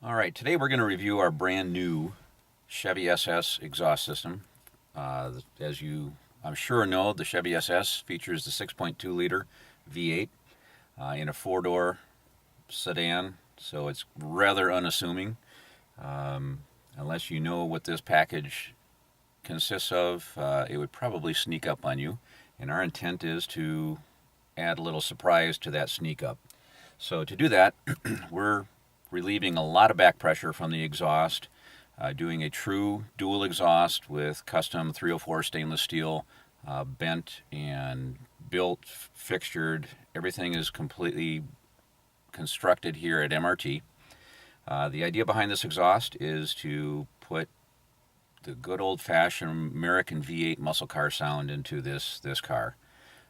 All right, today we're going to review our brand new Chevy SS exhaust system. As you, I'm sure, know, the Chevy SS features the 6.2 liter V8 in a four-door sedan, so it's rather unassuming. Unless you know what this package consists of, it would probably sneak up on you, and our intent is to add a little surprise to that sneak up. So to do that, we're relieving a lot of back pressure from the exhaust, doing a true dual exhaust with custom 304 stainless steel, bent and built, fixtured. Everything is completely constructed here at MRT. The idea behind this exhaust is to put the good old-fashioned American V8 muscle car sound into this car.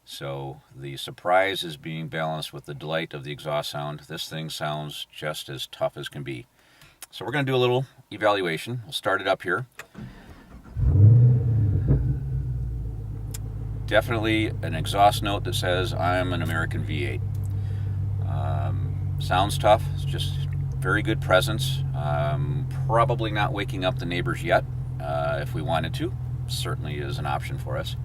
So the surprise is being balanced with the delight of the exhaust sound. This thing sounds just as tough as can be. So we're going to do a little evaluation. We'll start it up here. Definitely an exhaust note that says I'm an American V8. Sounds tough. It's just very good presence. Probably not waking up the neighbors yet. If we wanted to, certainly is an option for us.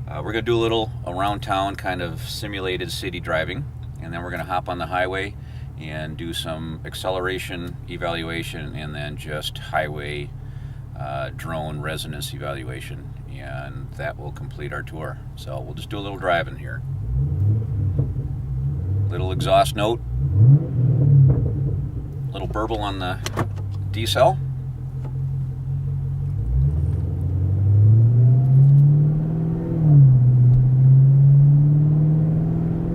We're going to do a little around town kind of simulated city driving, and then we're going to hop on the highway and do some acceleration evaluation, and then just highway drone resonance evaluation, and that will complete our tour. So we'll just do a little driving here. Little exhaust note, little burble on the decel.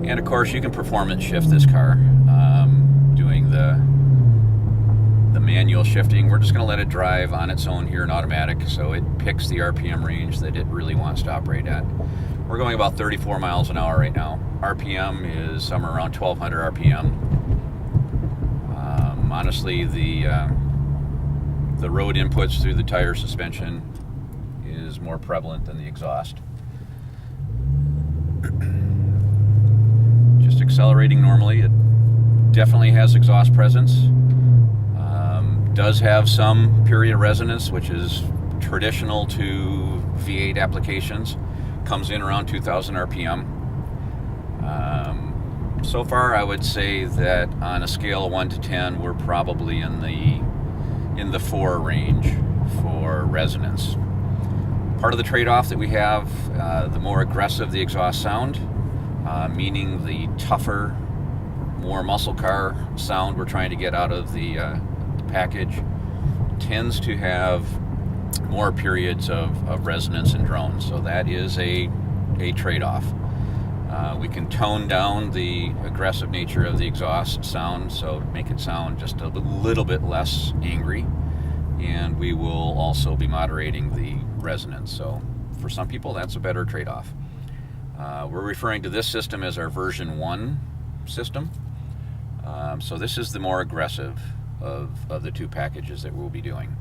And of course, you can performance shift this car, doing the manual shifting. We're just going to let it drive on its own here in automatic, so it picks the RPM range that it really wants to operate at. We're going about 34 miles an hour right now. RPM is somewhere around 1200 RPM. Honestly, the road inputs through the tire suspension is more prevalent than the exhaust. Accelerating normally. It definitely has exhaust presence. Does have some period resonance, which is traditional to V8 applications. Comes in around 2000 RPM. So far, I would say that on a scale of 1 to 10, we're probably in the 4 range for resonance. Part of the trade-off that we have, the more aggressive the exhaust sound, meaning the tougher, more muscle car sound we're trying to get out of the package, tends to have more periods of resonance and drone. So that is a trade-off. We can tone down the aggressive nature of the exhaust sound, so make it sound just a little bit less angry, and we will also be moderating the resonance. So for some people, that's a better trade-off. We're referring to this system as our version 1 system. So this is the more aggressive of the two packages that we'll be doing.